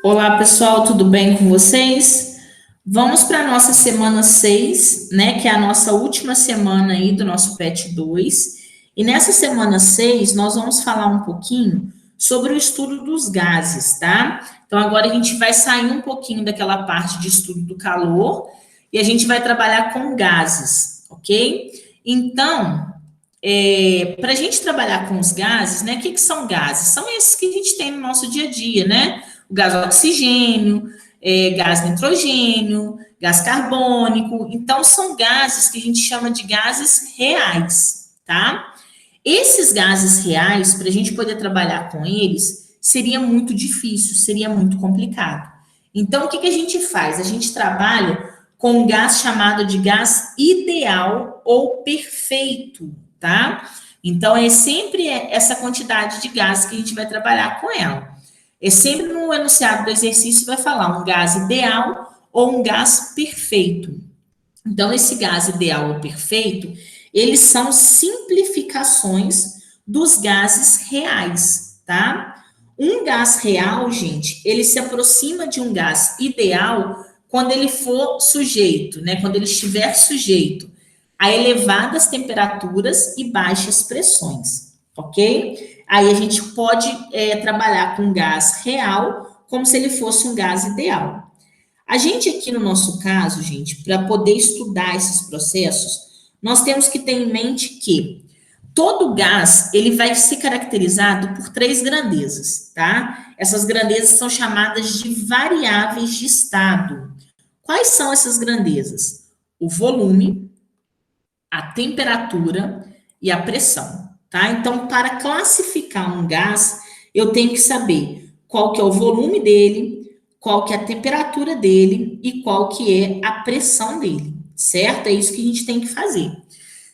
Olá, pessoal, tudo bem com vocês? Vamos para a nossa semana 6, né, que é a nossa última semana aí do nosso PET 2. E nessa semana 6, nós vamos falar um pouquinho sobre o estudo dos gases, tá? Então, agora a gente vai sair um pouquinho daquela parte de estudo do calor e a gente vai trabalhar com gases, ok? Então, para a gente trabalhar com os gases, né? O que são gases? São esses que a gente tem no nosso dia a dia, né? O gás oxigênio, gás nitrogênio, gás carbônico. Então, são gases que a gente chama de gases reais, tá? Esses gases reais, para a gente poder trabalhar com eles, seria muito difícil, seria muito complicado. Então, o que a gente faz? A gente trabalha com um gás chamado de gás ideal ou perfeito, tá? Então, é sempre essa quantidade de gás que a gente vai trabalhar com ela. É sempre no enunciado do exercício vai falar um gás ideal ou um gás perfeito. Então, esse gás ideal ou perfeito, eles são simplificações dos gases reais, tá? Um gás real, gente, ele se aproxima de um gás ideal quando ele for sujeito, né? Quando ele estiver sujeito a elevadas temperaturas e baixas pressões, ok? Aí a gente pode trabalhar com gás real como se ele fosse um gás ideal. A gente aqui no nosso caso, gente, para poder estudar esses processos, nós temos que ter em mente que todo gás, ele vai ser caracterizado por três grandezas, tá? Essas grandezas são chamadas de variáveis de estado. Quais são essas grandezas? O volume, a temperatura e a pressão, tá? Então, para classificar um gás, eu tenho que saber qual que é o volume dele, qual que é a temperatura dele e qual que é a pressão dele, certo? É isso que a gente tem que fazer.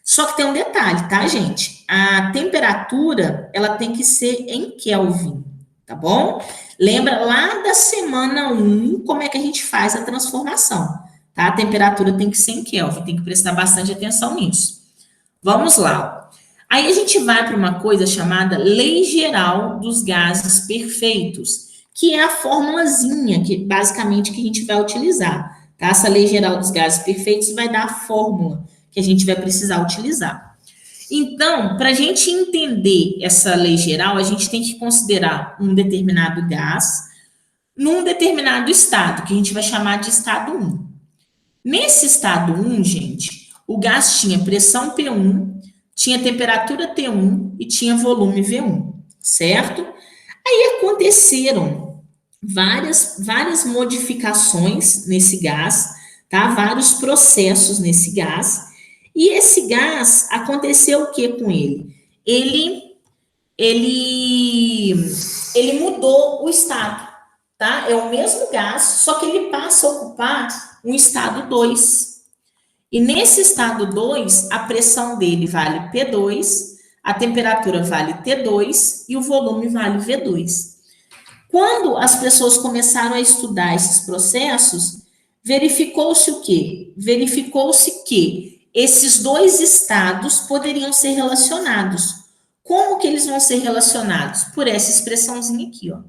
Só que tem um detalhe, tá, gente? A temperatura, ela tem que ser em Kelvin, tá bom? Lembra lá da semana 1, como é que a gente faz a transformação, tá? A temperatura tem que ser em Kelvin, tem que prestar bastante atenção nisso. Vamos lá. Aí a gente vai para uma coisa chamada Lei Geral dos Gases Perfeitos, que é a formulazinha que basicamente que a gente vai utilizar, tá? Essa Lei Geral dos Gases Perfeitos vai dar a fórmula que a gente vai precisar utilizar. Então, para a gente entender essa lei geral, a gente tem que considerar um determinado gás num determinado estado, que a gente vai chamar de estado 1. Nesse estado 1, gente, o gás tinha pressão P1, tinha temperatura T1 e tinha volume V1, certo? Aí aconteceram várias modificações nesse gás, tá? Vários processos nesse gás. E esse gás aconteceu o que com ele? Ele, ele mudou o estado, tá? É o mesmo gás, só que ele passa a ocupar um estado 2. E nesse estado 2, a pressão dele vale P2, a temperatura vale T2 e o volume vale V2. Quando as pessoas começaram a estudar esses processos, verificou-se o quê? Verificou-se que esses dois estados poderiam ser relacionados. Como que eles vão ser relacionados? Por essa expressãozinha aqui, ó.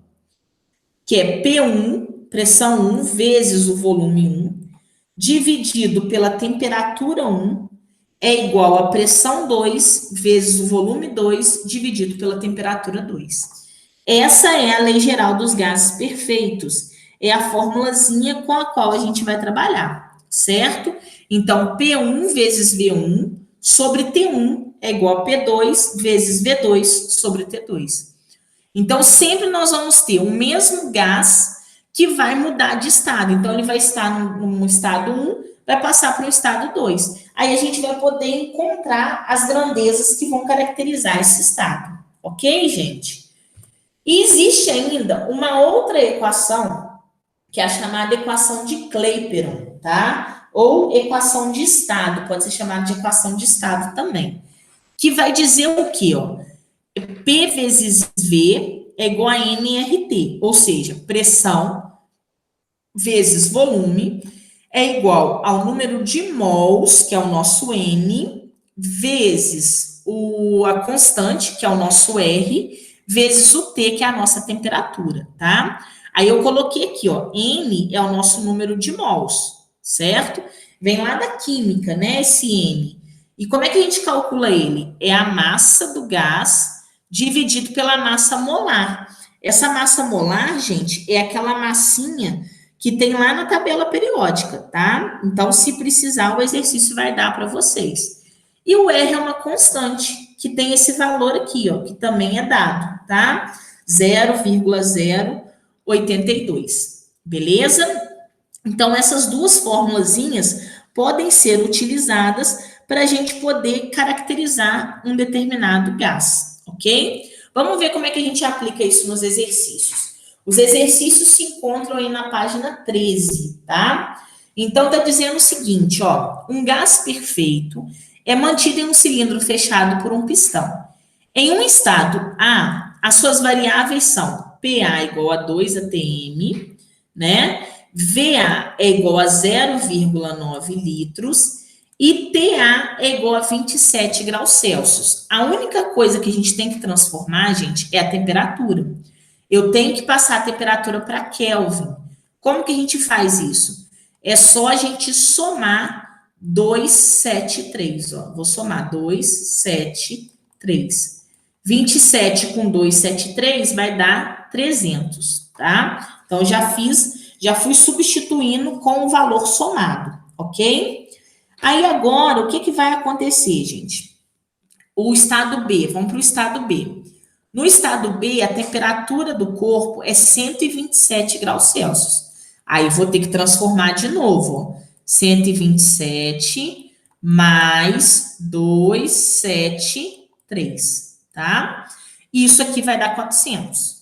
Que é P1, pressão 1, vezes o volume 1, dividido pela temperatura 1, é igual a pressão 2, vezes o volume 2, dividido pela temperatura 2. Essa é a lei geral dos gases perfeitos. É a formulazinha com a qual a gente vai trabalhar, certo? Então, P1 vezes V1 sobre T1 é igual a P2 vezes V2 sobre T2. Então, sempre nós vamos ter o mesmo gás que vai mudar de estado. Então, ele vai estar no estado 1, vai passar para o estado 2. Aí a gente vai poder encontrar as grandezas que vão caracterizar esse estado. Ok, gente? E existe ainda uma outra equação, que é a chamada equação de Clapeyron, tá? Ou equação de estado, pode ser chamada de equação de estado também. Que vai dizer o quê, ó? P vezes V é igual a nRT, ou seja, pressão vezes volume é igual ao número de mols, que é o nosso N, vezes a constante, que é o nosso R, vezes o T, que é a nossa temperatura, tá? Aí eu coloquei aqui, ó, N é o nosso número de mols, certo? Vem lá da química, né, esse N. E como é que a gente calcula ele? É a massa do gás dividido pela massa molar. Essa massa molar, gente, é aquela massinha que tem lá na tabela periódica, tá? Então, se precisar, o exercício vai dar para vocês. E o R é uma constante, que tem esse valor aqui, ó, que também é dado, tá? 0,082, beleza? Então, essas duas formulazinhas podem ser utilizadas para a gente poder caracterizar um determinado gás, ok? Vamos ver como é que a gente aplica isso nos exercícios. Os exercícios se encontram aí na página 13, tá? Então, está dizendo o seguinte, ó, um gás perfeito é mantido em um cilindro fechado por um pistão. Em um estado A, as suas variáveis são PA igual a 2 atm, né? VA é igual a 0,9 litros e TA é igual a 27 graus Celsius. A única coisa que a gente tem que transformar, gente, é a temperatura. Eu tenho que passar a temperatura para Kelvin. Como que a gente faz isso? É só a gente somar 273, ó. Vou somar 273. 27 com 273 vai dar 300, tá? Então, já fui substituindo com o valor somado, ok? Aí, agora, o que que vai acontecer, gente? O estado B, vamos para o estado B. No estado B, a temperatura do corpo é 127 graus Celsius. Aí, vou ter que transformar de novo, ó. 127 mais 273, tá? Isso aqui vai dar 400.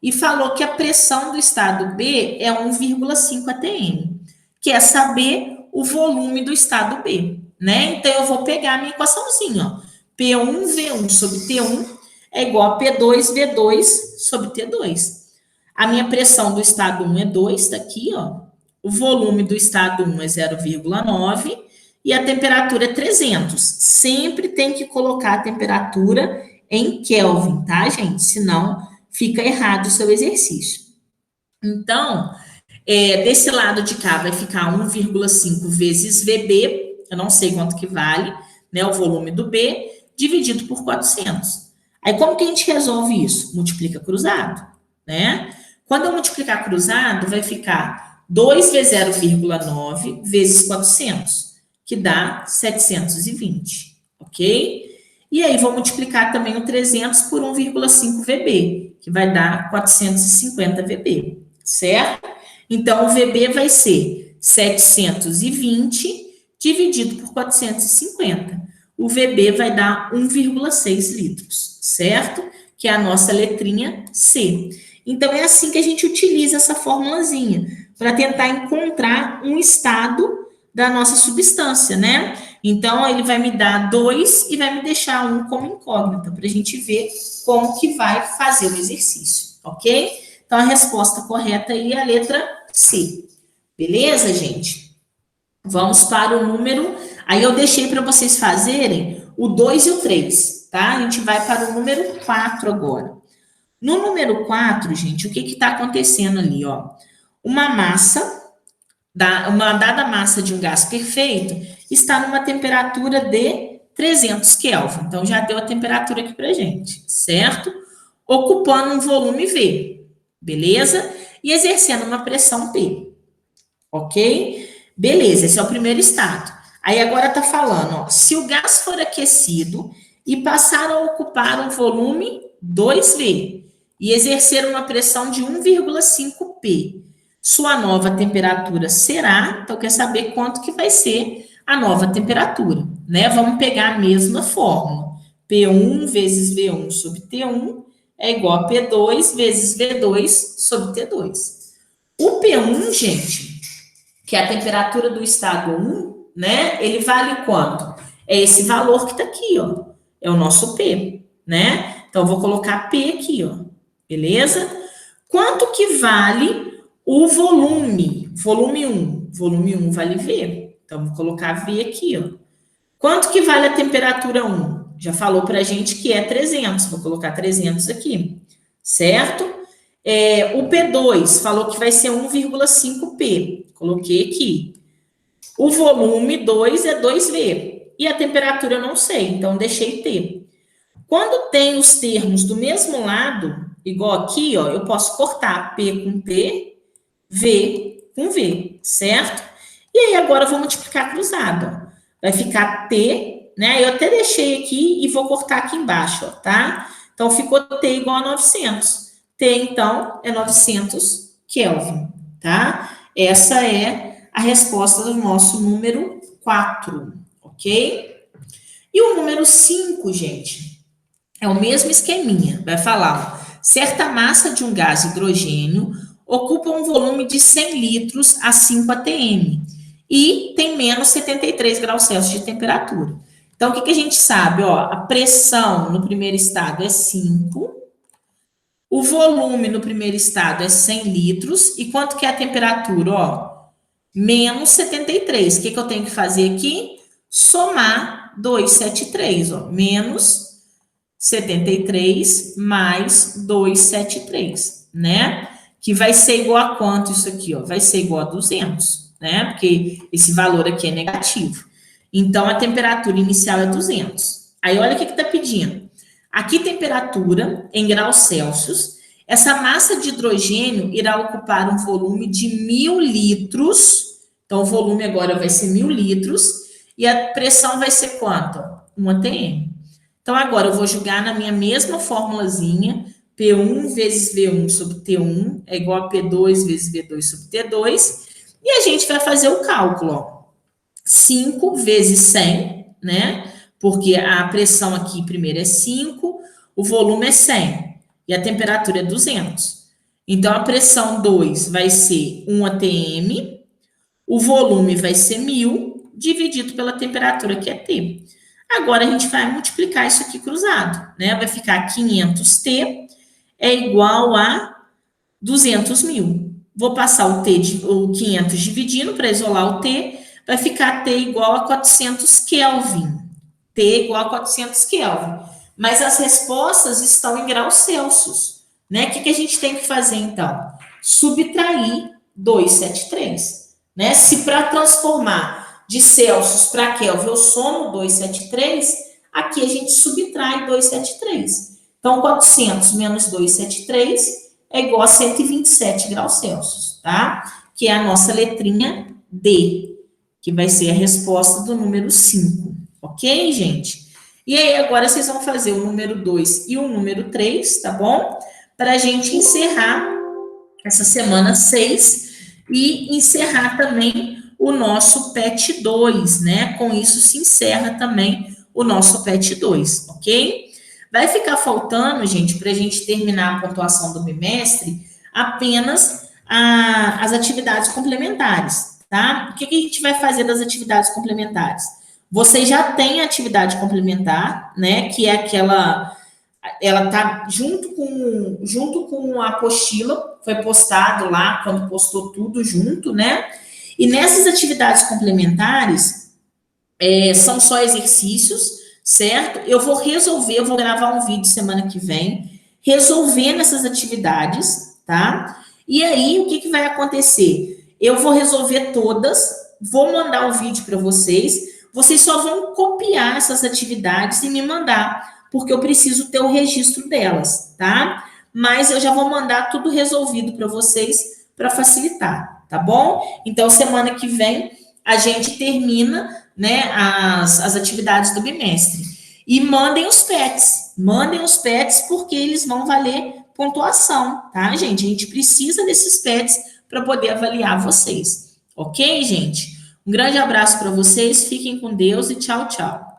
E falou que a pressão do estado B é 1,5 atm, que é saber o volume do estado B, né? Então, eu vou pegar a minha equaçãozinha, ó. P1V1 sobre T1 é igual a P2V2 sobre T2. A minha pressão do estado 1 é 2, tá aqui, ó. O volume do estado 1 é 0,9 e a temperatura é 300. Sempre tem que colocar a temperatura em Kelvin, tá, gente? Senão fica errado o seu exercício. Então, desse lado de cá vai ficar 1,5 vezes VB, eu não sei quanto que vale, né, o volume do B, dividido por 400. Aí, como que a gente resolve isso? Multiplica cruzado, né? Quando eu multiplicar cruzado, vai ficar 2 vezes 0,9 vezes 400, que dá 720, ok? E aí, vou multiplicar também o 300 por 1,5 VB, que vai dar 450 VB, certo? Então, o VB vai ser 720 dividido por 450. O VB vai dar 1,6 litros, certo? Que é a nossa letrinha C. Então, é assim que a gente utiliza essa formulazinha, para tentar encontrar um estado da nossa substância, né? Então, ele vai me dar 2 e vai me deixar 1 como incógnita, para a gente ver como que vai fazer o exercício, ok? Então, a resposta correta aí é a letra C. Beleza, gente? Vamos para o número... Aí, eu deixei para vocês fazerem o 2 e o 3, tá? A gente vai para o número 4 agora. No número 4, gente, o que está acontecendo ali, ó? Uma dada massa de um gás perfeito está numa temperatura de 300 Kelvin. Então, já deu a temperatura aqui para gente, certo? Ocupando um volume V, beleza? E exercendo uma pressão P, ok? Beleza, esse é o primeiro estado. Aí, agora está falando, ó, se o gás for aquecido e passar a ocupar um volume 2V e exercer uma pressão de 1,5 P, sua nova temperatura será, então quer saber quanto que vai ser a nova temperatura, né? Vamos pegar a mesma fórmula. P1 vezes V1 sobre T1 é igual a P2 vezes V2 sobre T2. O P1, gente, que é a temperatura do estado 1, né? Ele vale quanto? É esse valor que tá aqui, ó. É o nosso P, né? Então, eu vou colocar P aqui, ó. Beleza? Quanto que vale o volume? Volume 1. Volume 1 vale V. Então, vou colocar V aqui, ó. Quanto que vale a temperatura 1? Já falou pra gente que é 300. Vou colocar 300 aqui. Certo? O P2 falou que vai ser 1,5P. Coloquei aqui. O volume 2 é 2V. E a temperatura eu não sei, então deixei T. Quando tem os termos do mesmo lado, igual aqui, ó, eu posso cortar P com P, V com V, certo? E aí agora eu vou multiplicar cruzado. Ó. Vai ficar T, né? Eu até deixei aqui e vou cortar aqui embaixo, ó, tá? Então ficou T igual a 900. T, então, é 900 Kelvin, tá? Essa é a resposta do nosso número 4, ok? E o número 5, gente, é o mesmo esqueminha. Vai falar, ó, certa massa de um gás hidrogênio ocupa um volume de 100 litros a 5 atm e tem menos 73 graus Celsius de temperatura. Então, o que a gente sabe? Ó, a pressão no primeiro estado é 5, o volume no primeiro estado é 100 litros, e quanto que é a temperatura? Ó, menos 73. O que eu tenho que fazer aqui? Somar 273, ó, menos 73 mais 273, né? Que vai ser igual a quanto isso aqui, ó? Vai ser igual a 200, né? Porque esse valor aqui é negativo. Então, a temperatura inicial é 200. Aí, olha o que está pedindo. Aqui, temperatura em graus Celsius. Essa massa de hidrogênio irá ocupar um volume de 1.000 litros. Então, o volume agora vai ser 1.000 litros. E a pressão vai ser quanto? 1 atm. Então, agora eu vou jogar na minha mesma formulazinha. P1 vezes V1 sobre T1 é igual a P2 vezes V2 sobre T2. E a gente vai fazer o cálculo, ó. 5 vezes 100, né? Porque a pressão aqui primeiro é 5, o volume é 100 e a temperatura é 200. Então, a pressão 2 vai ser 1 atm, o volume vai ser 1.000, dividido pela temperatura, que é T. Agora, a gente vai multiplicar isso aqui cruzado, né? Vai ficar 500T é igual a 200.000. Vou passar o 500 dividindo para isolar o T, vai ficar T igual a 400 Kelvin. T igual a 400 Kelvin. Mas as respostas estão em graus Celsius, né? O que a gente tem que fazer, então? Subtrair 273, né? Se para transformar de Celsius para Kelvin eu somo 273, aqui a gente subtrai 273. Então, 400 menos 273 é igual a 127 graus Celsius, tá? Que é a nossa letrinha D, que vai ser a resposta do número 5, ok, gente? E aí, agora vocês vão fazer o número 2 e o número 3, tá bom? Para a gente encerrar essa semana 6 e encerrar também o nosso PET 2, né? Com isso se encerra também o nosso PET 2, ok? Vai ficar faltando, gente, para a gente terminar a pontuação do bimestre, apenas as atividades complementares, tá? O que a gente vai fazer das atividades complementares? Você já tem a atividade complementar, né? Que é aquela... Ela tá junto com a apostila, foi postado lá, quando postou tudo junto, né? E nessas atividades complementares, são só exercícios, certo? Eu vou gravar um vídeo semana que vem, resolvendo essas atividades, tá? E aí, o que vai acontecer? Eu vou resolver todas, vou mandar o vídeo para vocês só vão copiar essas atividades e me mandar, porque eu preciso ter o registro delas, tá? Mas eu já vou mandar tudo resolvido para vocês, para facilitar, tá bom? Então, semana que vem, a gente termina, né, as atividades do bimestre. E mandem os PETs, porque eles vão valer pontuação, tá, gente? A gente precisa desses PETs para poder avaliar vocês, ok, gente? Um grande abraço para vocês, fiquem com Deus e tchau, tchau.